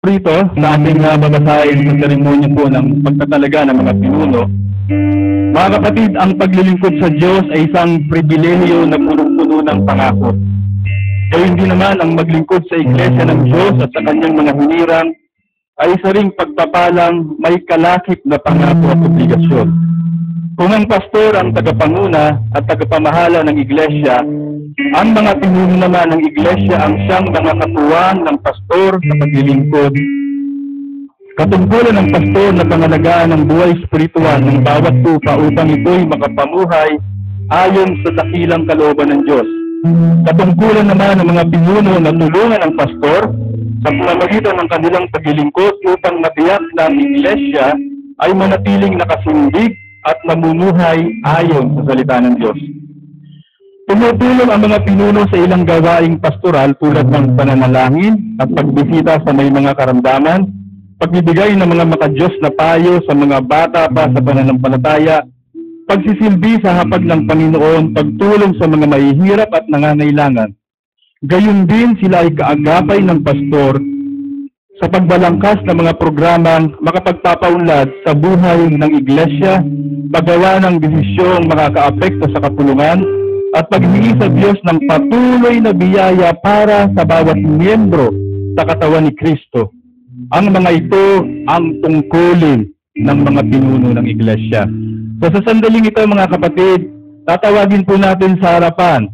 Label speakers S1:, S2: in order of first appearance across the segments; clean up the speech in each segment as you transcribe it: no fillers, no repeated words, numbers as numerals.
S1: Rito, sa ating babasahin sa seremonya po ng pagtatalaga ng mga pinuno, mga kapatid, ang paglilingkod sa Diyos ay isang pribilehiyo na punong-puno ng pangako. Gayun din naman ang maglingkod sa Iglesia ng Diyos at sa kanyang mga hinirang ay isa ring pagpapalang may kalakip na pangako at obligasyon. Kung ang pastor ang tagapanguna at tagapamahala ng Iglesia, ang mga pinuno naman ng Iglesia ang siyang mga katuwang ng pastor sa paglilingkod. Katungkulan ng pastor na pangalagaan ng buhay spiritual ng bawat tupa upang ito'y makapamuhay ayon sa dakilang kalooban ng Diyos. Katungkulan naman ng mga pinuno na tulungan ang pastor sa pamamagitan ng kanilang paglilingkod upang matiyak na ang Iglesia ay manatiling nakasindig at namumuhay ayon sa salita ng Diyos. Tumutulong ang mga pinuno sa ilang gawaing pastoral tulad ng pananalangin at pagbisita sa may mga karamdaman, pagbibigay ng mga makadiyos na payo sa mga bata pa sa pananampalataya, pagsisilbi sa hapag ng Panginoon, pagtulong sa mga mahihirap at nangangailangan. Gayun din sila ay kaagapay ng pastor sa pagbalangkas ng mga programang makapagpapaunlad sa buhay ng Iglesia, paggawa ng desisyong makakaapekto sa kapulungan, at paghingi sa Diyos ng patuloy na biyaya para sa bawat miyembro sa katawan ni Kristo. Ang mga ito ang tungkulin ng mga pinuno ng Iglesia. So sa sandaling ito mga kapatid, tatawagin po natin sa harapan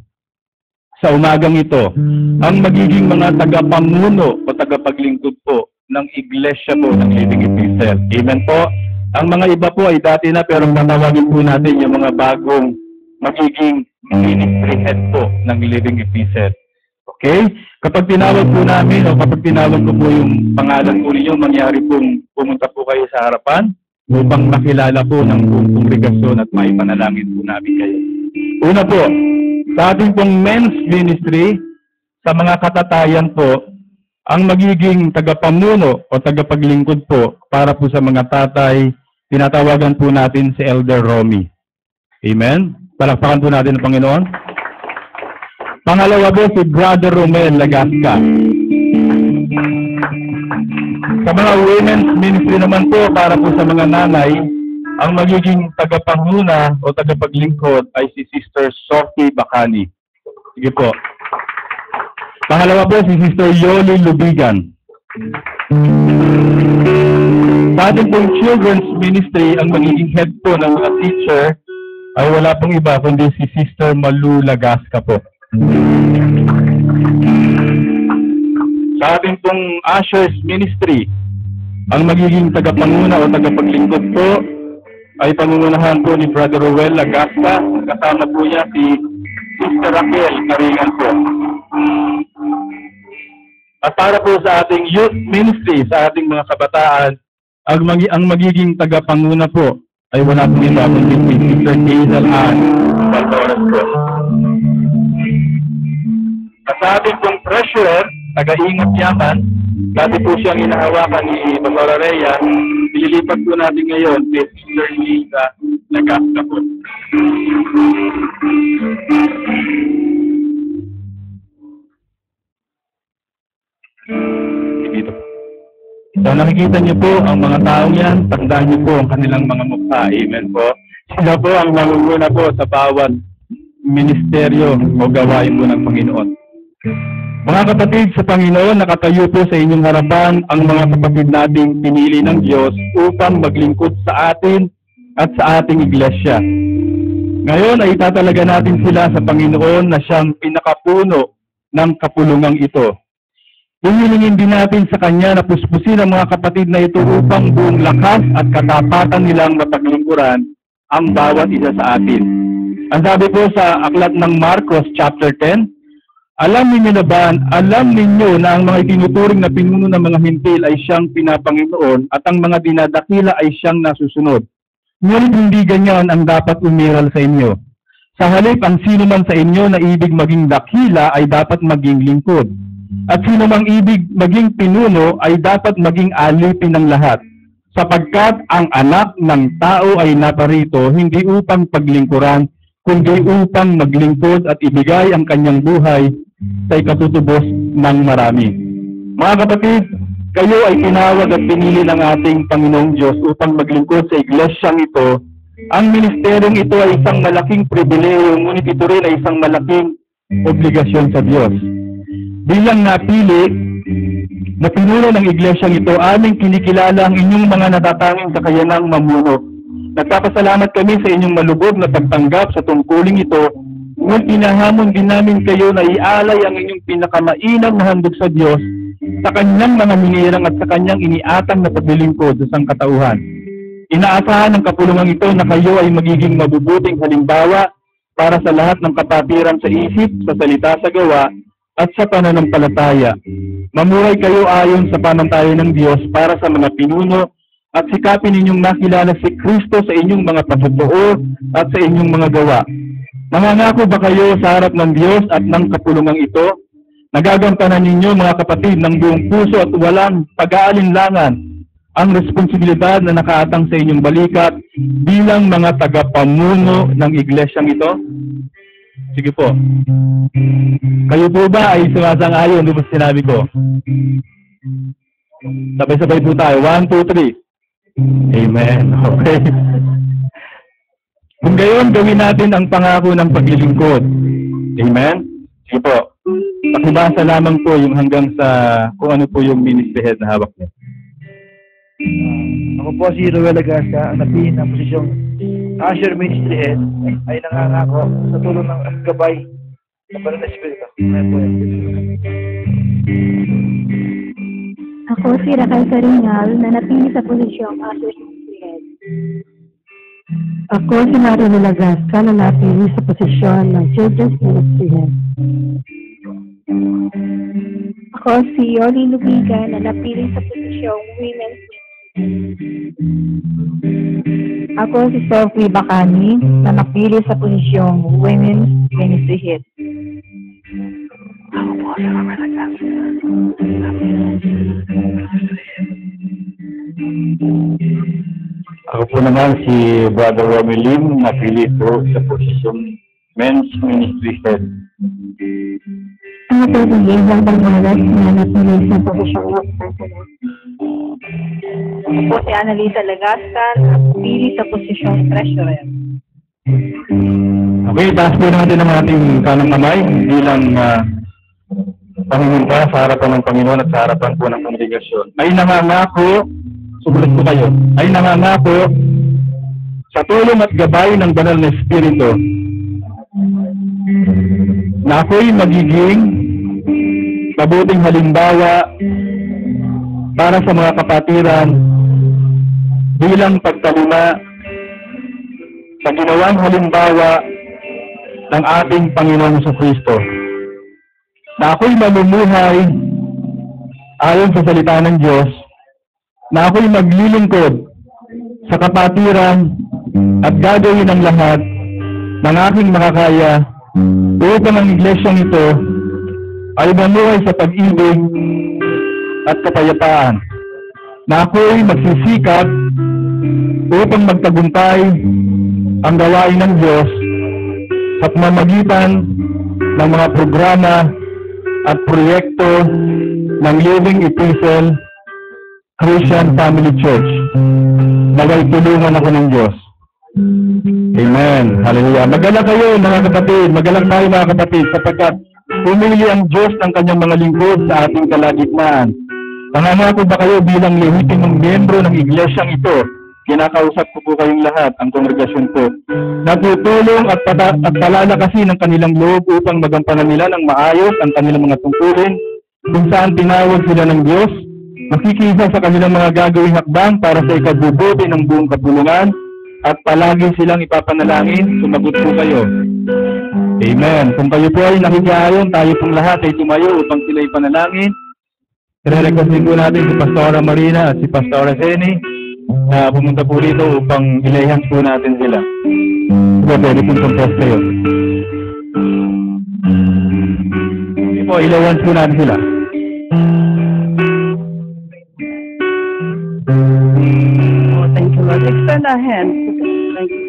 S1: sa umagang ito ang magiging mga tagapamuno o tagapaglingkod po ng Iglesia po ng Living Epistle. Amen po. Ang mga iba po ay dati na pero tatawagin po natin yung mga bagong magiging ministry head po ng Living Epistle. Okay? Kapag tinawag po namin o kapag tinawag ko po yung pangalan po ninyo, mangyari pong pumunta po kayo sa harapan upang makilala po ng buong kongregasyon at maipanalangin po namin kayo. Una po, sa ating pong men's ministry, sa mga katatayan po, ang magiging tagapamuno o tagapaglingkod po para po sa mga tatay, tinatawagan po natin si Elder Romy. Amen? Palakpakan po natin ang Panginoon. Pangalawa po si Brother Romel Lagasca. Sa mga women's ministry naman po, para po sa mga nanay, ang magiging tagapanguna o tagapaglingkod ay si Sister Sophie Bacani. Sige po. Pangalawa po si Sister Yoli Lubigan. Sa ating pong children's ministry, ang magiging head po ng mga teacher ay wala pong iba kundi si Sister Malu Lagasca po. Sa ating pong ushers ministry, ang magiging tagapanguna o tagapaglingkod po ay pangungunahan po ni Brother Ruel Lagasca. Kasama po niya si Sister Raquel Karingan po. At para po sa ating youth ministry, sa ating mga kabataan, ang magiging tagapanguna po ay wala pong iba kundi si Sister Hazel Ann Valores po. At sa ating pong treasurer, taga-ingat yaman, dati po siyang inahawakan ni Pastora Rhea, ililipat po natin ngayon si Sister Lisa Lagasca po. Dito po. So nakikita niyo po ang mga taong yan, tandaan niyo po ang kanilang mga mukha. Amen po. Sila po ang mangunguna po sa bawat ministeryo o gawain po ng Panginoon. Mga kapatid sa Panginoon, nakatayo po sa inyong harapan ang mga kapatid nating pinili ng Diyos upang maglingkod sa atin at sa ating iglesia. Ngayon ay itatalaga natin sila sa Panginoon na siyang pinakapuno ng kapulungang ito. Hihilingin din natin sa Kanya na puspusin ang mga kapatid na ito upang buong lakas at katapatan nilang mapaglingkuran ang bawat isa sa atin. Ang sabi po sa aklat ng Marcos chapter 10, alam ninyo na ang mga itinuturing na pinuno ng mga hintil ay siyang pinapanginoon at ang mga dinadakila ay siyang nasusunod. Ngunit hindi ganyan ang dapat umiral sa inyo. Sa halip, ang sino man sa inyo na ibig maging dakila ay dapat maging lingkod. At sino mang ibig maging pinuno ay dapat maging alipin ng lahat. Sapagkat ang anak ng tao ay naparito hindi upang paglingkuran, kundi upang maglingkod at ibigay ang kanyang buhay sa ikatutubos ng marami. Mga kapatid, kayo ay tinawag at pinili ng ating Panginoong Diyos upang maglingkod sa iglesyang ito. Ang ministeryong ito ay isang malaking pribileyo, ngunit ito rin ay isang malaking obligasyon sa Diyos. Bilang napili na pinuno ng iglesyang ito, aming kinikilala ang inyong mga natatanging kakayanang mamuno. Nagpapasalamat kami sa inyong malubog na pagtanggap sa tungkuling ito, ngunit pinahamon din namin kayo na ialay ang inyong pinakamainam na handog sa Diyos, sa kanyang mga hinirang at sa kanyang iniatang na paglilingkod sa sangkatauhan. Inaasahan ng kapulungan ito na kayo ay magiging mabubuting halimbawa para sa lahat ng kapatiran sa isip, sa salita, sa gawa, at sa pananampalataya. Mamuhay kayo ayon sa pamantayan ng Diyos para sa mga pinuno at sikapin ninyong nakilala si Kristo sa inyong mga patutuo at sa inyong mga gawa. Nangangako ba kayo sa harap ng Diyos at ng kapulungan ito? Nagagampanan ninyo, mga kapatid, ng buong puso at walang pag-aalinlangan ang responsibilidad na nakaatang sa inyong balikat bilang mga tagapamuno ng iglesyang ito? Sige po. Kayo po ba ay sumasang-ayon doon sa sinabi ko? Sabay-sabay po tayo. 1, 2, 3. Amen. Okay. Kung gayon, gawin natin ang pangako ng paglilingkod. Amen? Sige po. Pakibasa lamang po yung hanggang sa kung ano po yung ministry head na hawak niyo.
S2: Ako po si Ruel Agasa, ang napili ng posisyong Usher Ministry Head, ay nangangako sa tulong ng gabay sa Banal na Espiritu.
S3: Ako si Raquel Carinal na napili sa posisyong Usher Ministry Head.
S4: Ako si Mario Lagasca na napili sa posisyon ng Children's Ministry Head.
S3: Ako si Yoli Lubiga na napili sa posisyong Women's Ministry.
S4: Ako si Sophie Bacani na napili sa posisyong Women's Ministry Head.
S2: Ako po si Ruel Agasa.
S1: Ako po naman si Brother Romelim, napili po sa posisyong Men's Ministry Head.
S4: Ako po si Hazel Balmaras na napili sa posisyong Youth President.
S3: Ako po si Annalisa Lagasca na napili sa posisyong Treasurer.
S1: Okay, taas po natin ang ating kanang kamay bilang pangunta sa harapan ng Panginoon at sa harapan po ng kongregasyon. Ay nangangako, subulat po kayo, ay nangangako sa tulong at gabay ng Banal na Espiritu na ako'y magiging mabuting halimbawa para sa mga kapatiran bilang pagtalima sa ginawang halimbawa ng ating Panginoon sa Kristo. Na ako'y mamumuhay ayon sa salita ng Diyos, na ako'y maglilingkod sa kapatiran at gagawin ang lahat ng aking makakaya upang ang iglesyang ito ay mamuhay sa pag-ibig at kapayapaan. Na ako'y magsisikap upang magtagumpay ang gawain ng Diyos sa pamamagitan ng mga programa at proyekto ng Living Epistle Christian Family Church. Naway tulungan ako ng Diyos. Amen. Hallelujah. Magalang kayo mga kapatid. Magalang tayo mga kapatid sapagkat pumili ang Diyos ng kanyang mga lingkod sa ating kalagitnaan. Nangangako ba kayo bilang lehitimong miyembro ng iglesyang ito? Kinakausap ko po kayong lahat, ang kongregasyon ko. Natutulong at palalakasin ng kanilang loob upang magampanan nila ng maayos ang kanilang mga tungkulin kung saan tinawag sila ng Diyos, makikisa sa kanilang mga gagawing hakbang para sa ikabubuti ng buong kapulungan at palagi silang ipapanalangin, sumagot po kayo. Amen. Kung kayo po ay nakikiayon, tayo pong lahat ay tumayo upang sila ipanalangin. I-request din po natin si Pastora Marina at si Pastora Zeni na pumunta po rito upang ilahans po natin sila. So, pwede pong compose kayo. Sige po, ilahans po natin sila.
S5: Oh, thank you, Lord. Extend our hands. Thank you.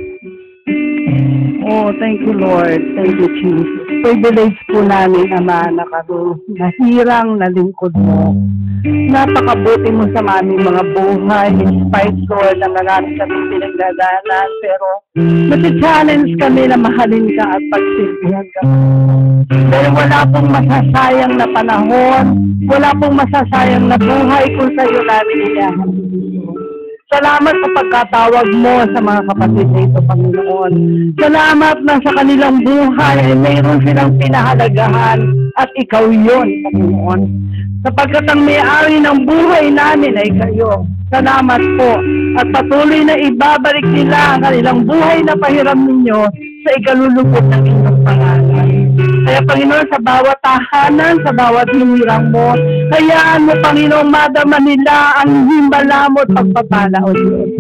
S5: Oh, thank you, Lord. Thank you, Jesus. Privilege po namin, Ama, na kami nahirang na lingkod mo. Napakabuti mo sa aming mga buhay. Despite, Lord, na marami kami pinagdadaanan. Pero nasi-challenge kami na mahalin ka at pagsilbihan ka. Dahil wala pong masasayang na panahon, wala pong masasayang na buhay kung sa'yo namin inahan. Salamat sa pagkatawag mo sa mga kapatid na ito, Panginoon. Salamat na sa kanilang buhay ay mayroon silang pinahalagahan at ikaw yun, Panginoon. Sapagkat ang may-ari ng buhay namin ay kayo. Salamat po at patuloy na ibabalik nila ang kanilang buhay na pahiram ninyo sa ikalulubog ng inyong pangalan. Kaya Panginoon, sa bawat tahanan, sa bawat hinirang mo, hayaan mo, Panginoon, madama nila ang himbala mo at pagpapala, O Diyos.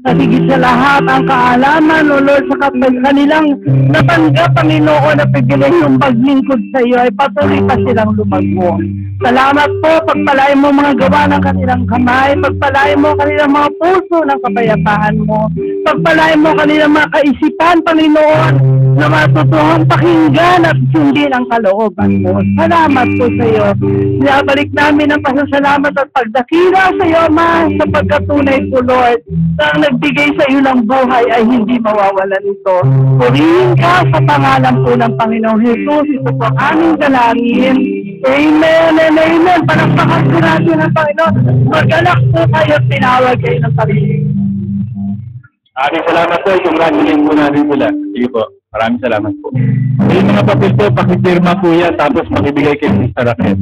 S5: At higit sa lahat, ang kaalaman, O Lord, sa kanilang natanggap, Panginoon, na pribilehiyong paglingkod sa iyo, ay patuloy pa silang lumago. Salamat po, pagpalain mo mga gawa ng kanilang kamay, pagpalain mo kanilang mga puso ng kapayapaan mo, pagpalain mo kanilang mga kaisipan, Panginoon, na matutuhang pakinggan at sundin ang kalooban mo. Salamat po sa iyo. Nabalik namin ang pasasalamat at pagdakila sa iyo, Ama, sa pagkatunay po, Lord, na ang nagbigay sa iyo ng buhay ay hindi mawawalan ito. Purihin ka sa pangalan po ng Panginoong Jesus. Ito po ang aming dalangin. Amen and amen. Palakpakan po natin ang Panginoon. Magalak po kayo at tinawag kayo ng sarili.
S1: Maraming salamat po. Congratulations po natin sila. Sige po. Maraming salamat po. Yung mga papel po, pakipirma po yan, tapos makibigay kay Mr. Raquel.